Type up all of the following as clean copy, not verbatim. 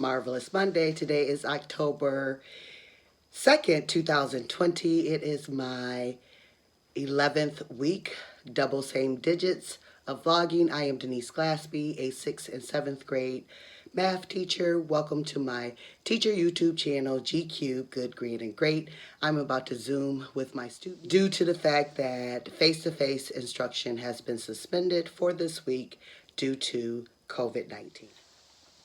Marvelous Monday. Today is October 2nd, 2020. It is my 11th week, double same digits of vlogging. I am Denise Glaspie, a 6th and 7th grade math teacher. Welcome to my teacher YouTube channel, GCUBED, Good, Green, and Great. I'm about to Zoom with my students due to the fact that face-to-face instruction has been suspended for this week due to COVID-19.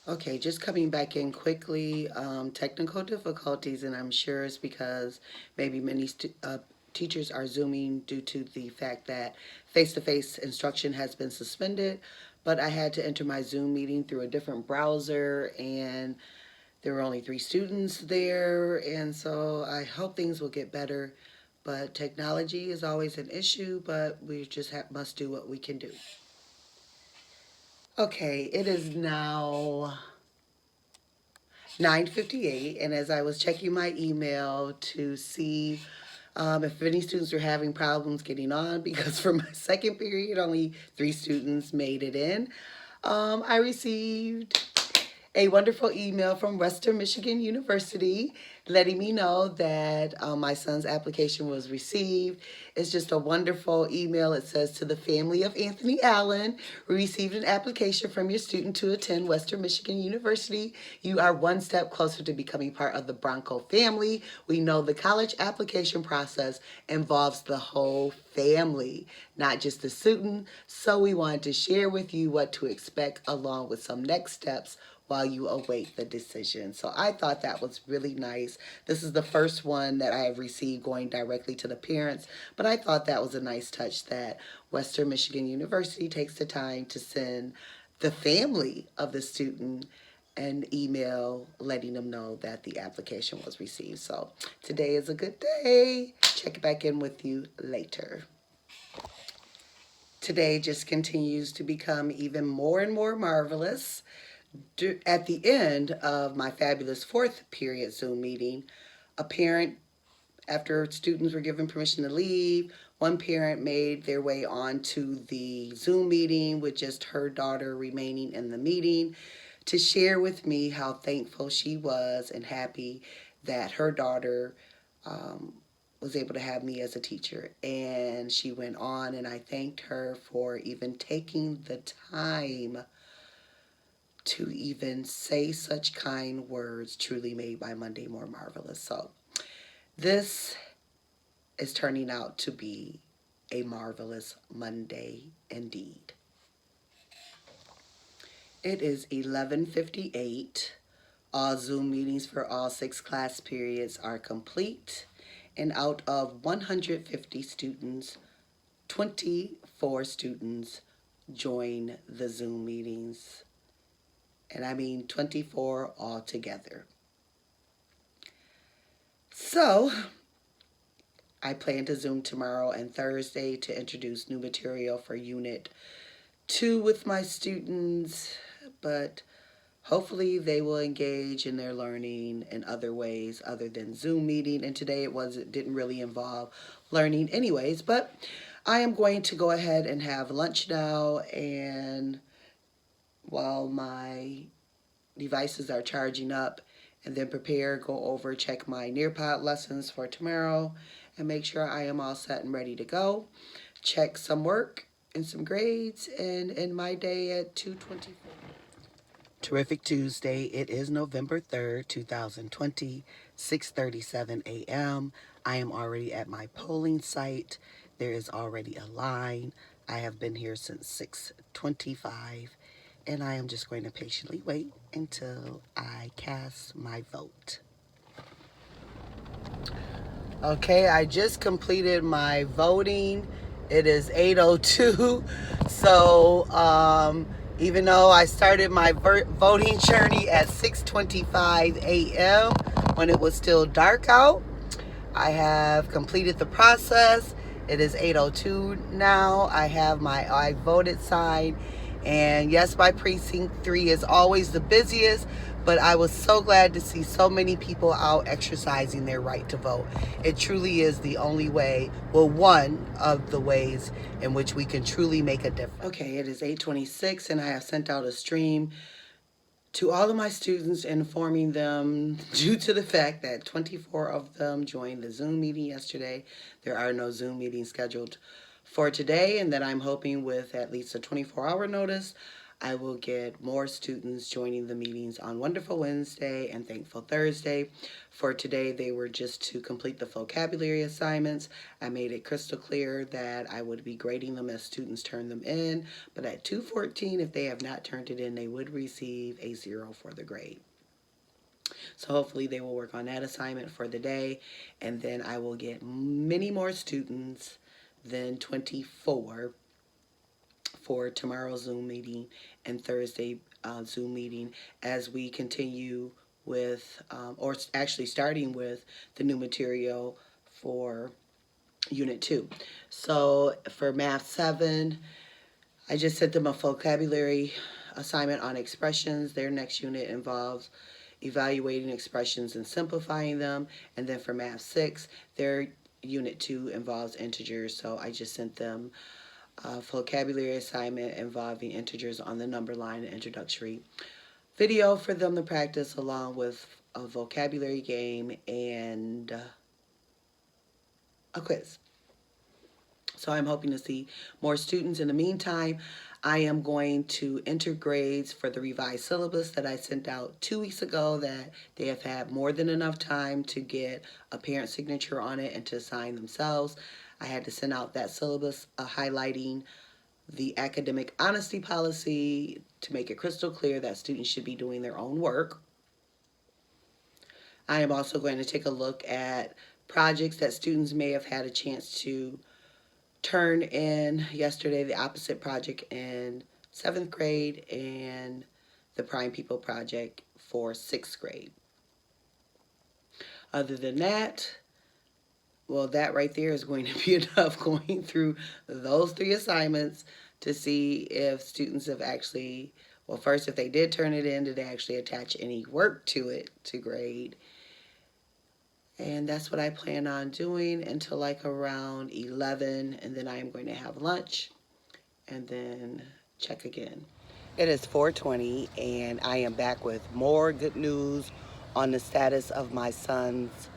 Okay, just coming back in quickly, technical difficulties, and I'm sure it's because maybe many teachers are Zooming due to the fact that face-to-face instruction has been suspended, but I had to enter my Zoom meeting through a different browser, and there were only 3 students there, and so I hope things will get better, but technology is always an issue, but we just must do what we can do. Okay, it is now 9:58, and as I was checking my email to see if any students were having problems getting on, because for my second period, only 3 students made it in, I received a wonderful email from Western Michigan University letting me know that my son's application was received. It's just a wonderful email. It says, to the family of Anthony Allen, we received an application from your student to attend Western Michigan University. You are one step closer to becoming part of the Bronco family. We know the college application process involves the whole family, not just the student. So we wanted to share with you what to expect along with some next steps while you await the decision. So I thought that was really nice. This is the first one that I have received going directly to the parents, but I thought that was a nice touch that Western Michigan University takes the time to send the family of the student an email letting them know that the application was received. So today is a good day. Check back in with you later. Today just continues to become even more and more marvelous. At the end of my fabulous 4th period Zoom meeting, a parent, after students were given permission to leave, one parent made their way onto the Zoom meeting with just her daughter remaining in the meeting to share with me how thankful she was and happy that her daughter was able to have me as a teacher. And she went on, and I thanked her for even taking the time to even say such kind words. Truly made my Monday more marvelous. So this is turning out to be a marvelous Monday indeed. It is 11:58. All Zoom meetings for all 6 class periods are complete, and out of 150 students, 24 students join the Zoom meetings. And I mean 24 altogether. So I plan to Zoom tomorrow and Thursday to introduce new material for Unit 2 with my students, but hopefully they will engage in their learning in other ways other than Zoom meeting. And today it didn't really involve learning anyways, but I am going to go ahead and have lunch now, and while my devices are charging up, and then prepare, go over, check my Nearpod lessons for tomorrow, and make sure I am all set and ready to go. Check some work and some grades, and end my day at 2:24. Terrific Tuesday. It is November 3rd, 2020, 6:37 a.m. I am already at my polling site. There is already a line. I have been here since 6:25. And I am just going to patiently wait until I cast my vote. Okay, I just completed my voting. It is 8:02. So even though I started my voting journey at 6:25 a.m. when it was still dark out, I have completed the process. It is 8:02 now. I have my I voted sign. And yes, my precinct 3 is always the busiest, but I was so glad to see so many people out exercising their right to vote. It truly is the only way, well, one of the ways in which we can truly make a difference. Okay, it is 8:26, and I have sent out a stream To all of my students, informing them due to the fact that 24 of them joined the Zoom meeting yesterday, there are no Zoom meetings scheduled for today, and that I'm hoping with at least a 24-hour notice, I will get more students joining the meetings on Wonderful Wednesday and Thankful Thursday. For today, they were just to complete the vocabulary assignments. I made it crystal clear that I would be grading them as students turn them in, but at 2:14, if they have not turned it in, they would receive a 0 for the grade. So hopefully they will work on that assignment for the day, and then I will get many more students than 24 for tomorrow's Zoom meeting and Thursday Zoom meeting as we continue with, or actually starting with the new material for Unit 2. So for Math 7, I just sent them a vocabulary assignment on expressions. Their next unit involves evaluating expressions and simplifying them. And then for Math 6, their Unit 2 involves integers. So I just sent them a vocabulary assignment involving integers on the number line and introductory video for them to practice, along with a vocabulary game and a quiz. So I'm hoping to see more students. In the meantime, I am going to enter grades for the revised syllabus that I sent out 2 weeks ago, that they have had more than enough time to get a parent signature on it and to sign themselves. I had to send out that syllabus highlighting the academic honesty policy to make it crystal clear that students should be doing their own work. I am also going to take a look at projects that students may have had a chance to turn in yesterday, the opposite project in 7th grade and the Prime People project for 6th grade. Other than that, well, that right there is going to be enough going through those 3 assignments to see if students have actually, well, first, if they did turn it in, did they actually attach any work to it to grade? And that's what I plan on doing until like around 11, and then I am going to have lunch and then check again. It is 4:20, and I am back with more good news on the status of my son's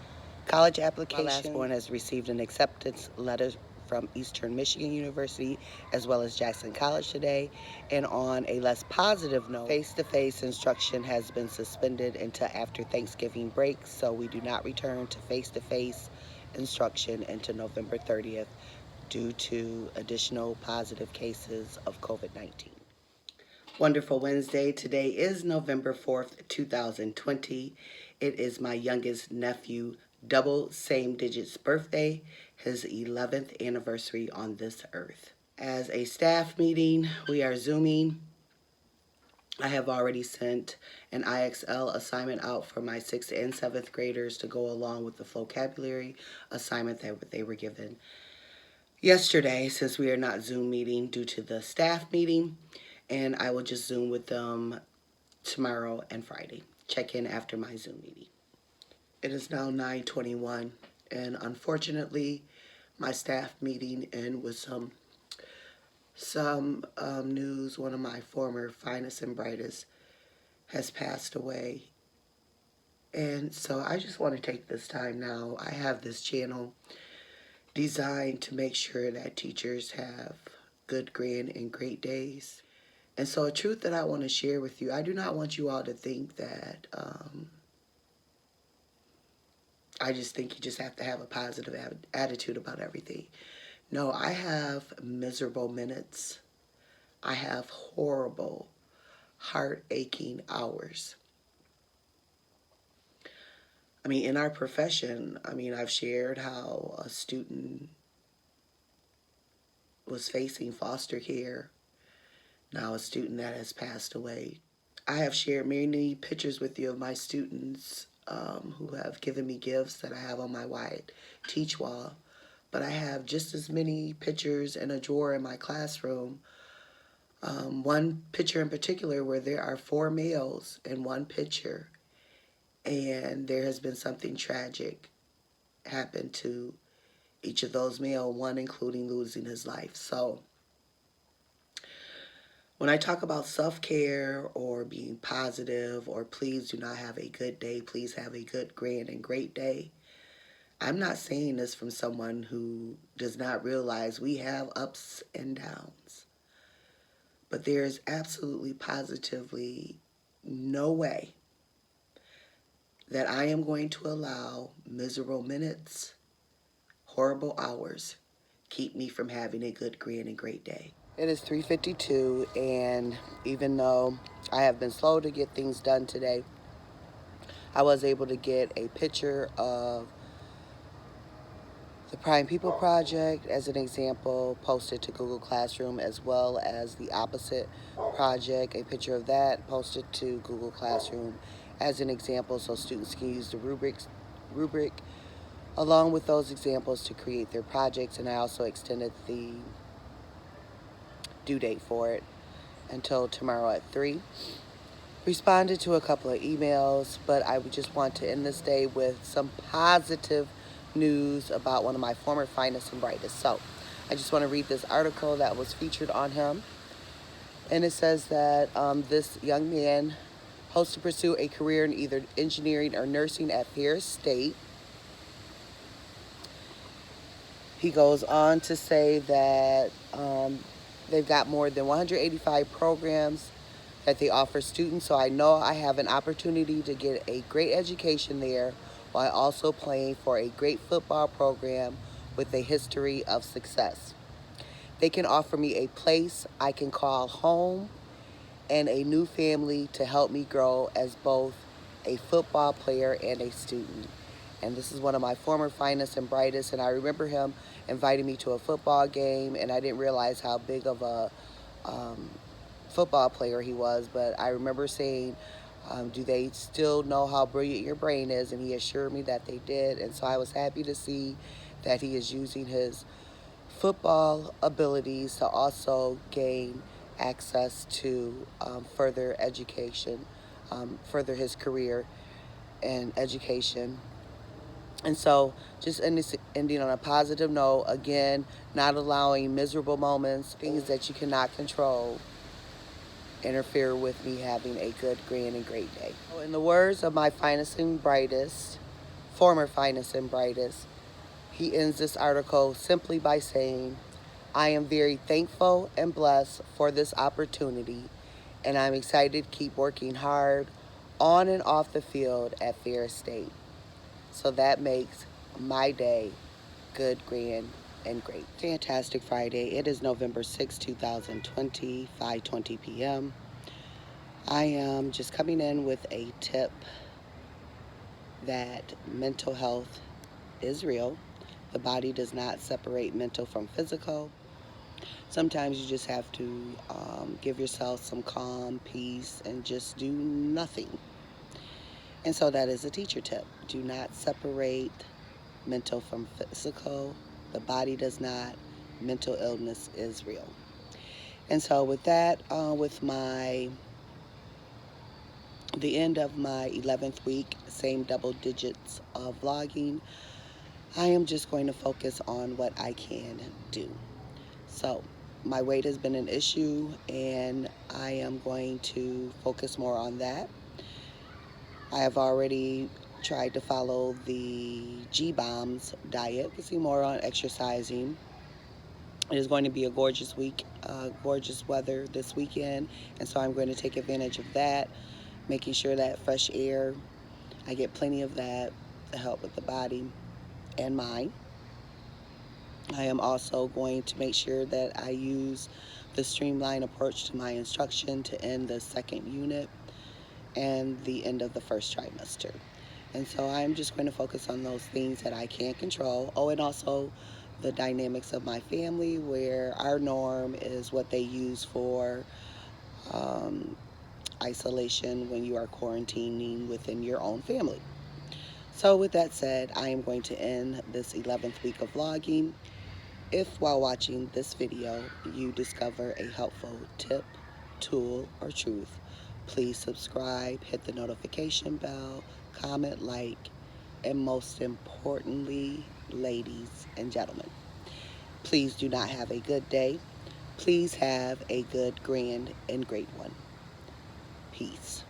college application. My last one has received an acceptance letter from Eastern Michigan University as well as Jackson College today. And on a less positive note, face-to-face instruction has been suspended until after Thanksgiving break, so we do not return to face-to-face instruction until November 30th due to additional positive cases of COVID-19. Wonderful Wednesday. Today is November 4th, 2020. It is my youngest nephew, double same digits birthday, his 11th anniversary on this earth. As a staff meeting, we are Zooming. I have already sent an IXL assignment out for my 6th and 7th graders to go along with the vocabulary assignment that they were given yesterday, since we are not Zoom meeting due to the staff meeting. And I will just Zoom with them tomorrow and Friday. Check in after my Zoom meeting. It is now 9:21, and unfortunately, my staff meeting ended with some news. One of my former finest and brightest has passed away. And so I just want to take this time now. I have this channel designed to make sure that teachers have good, grand, and great days. And so a truth that I want to share with you, I do not want you all to think that I just think you just have to have a positive attitude about everything. No, I have miserable minutes. I have horrible, heart-aching hours. I mean, in our profession, I've shared how a student was facing foster care. Now a student that has passed away. I have shared many pictures with you of my students who have given me gifts that I have on my white teach wall. But I have just as many pictures in a drawer in my classroom. One picture in particular where there are 4 males in one picture. And there has been something tragic happen to each of those males, one including losing his life. So When I talk about self-care or being positive or please do not have a good day, please have a good, grand, and great day, I'm not saying this from someone who does not realize we have ups and downs. But there is absolutely, positively no way that I am going to allow miserable minutes, horrible hours, keep me from having a good, grand, and great day. It is 3:52, and even though I have been slow to get things done today, I was able to get a picture of the Prime People Project as an example, posted to Google Classroom, as well as the opposite project, a picture of that posted to Google Classroom as an example, so students can use the rubric along with those examples to create their projects. And I also extended the due date for it until tomorrow at 3. Responded to a couple of emails, but I would just want to end this day with some positive news about one of my former finest and brightest. So I just want to read this article that was featured on him. And it says that this young man hopes to pursue a career in either engineering or nursing at Ferris State. He goes on to say that they've got more than 185 programs that they offer students, so I know I have an opportunity to get a great education there while also playing for a great football program with a history of success. They can offer me a place I can call home and a new family to help me grow as both a football player and a student. And this is one of my former finest and brightest, and I remember him inviting me to a football game, and I didn't realize how big of a football player he was, but I remember saying, do they still know how brilliant your brain is? And he assured me that they did, and so I was happy to see that he is using his football abilities to also gain access to further education, further his career and education. And so just ending on a positive note, again, not allowing miserable moments, things that you cannot control, interfere with me having a good, grand, and great day. So in the words of my finest and brightest, former finest and brightest, he ends this article simply by saying, I am very thankful and blessed for this opportunity, and I'm excited to keep working hard on and off the field at Ferris State. So that makes my day good, grand, and great. Fantastic Friday. It is November 6, 2020, 5:20 p.m. I am just coming in with a tip that mental health is real. The body does not separate mental from physical. Sometimes you just have to give yourself some calm, peace, and just do nothing. And so that is a teacher tip. Do not separate mental from physical. The body does not. Mental illness is real. And so with that, with the end of my 11th week, same double digits of vlogging, I am just going to focus on what I can do. So my weight has been an issue, and I am going to focus more on that. I have already tried to follow the G-Bombs diet, focusing more on exercising. It is going to be a gorgeous week, gorgeous weather this weekend, and so I'm going to take advantage of that, making sure that fresh air, I get plenty of that to help with the body and mind. I am also going to make sure that I use the streamlined approach to my instruction to end the second unit and the end of the first trimester. And so I'm just going to focus on those things that I can control. Oh, and also the dynamics of my family, where our norm is what they use for isolation when you are quarantining within your own family. So with that said, I am going to end this 11th week of vlogging. If while watching this video you discover a helpful tip, tool, or truth, please subscribe, hit the notification bell, comment, like, and most importantly, ladies and gentlemen, please do not have a good day. Please have a good, grand, and great one. Peace.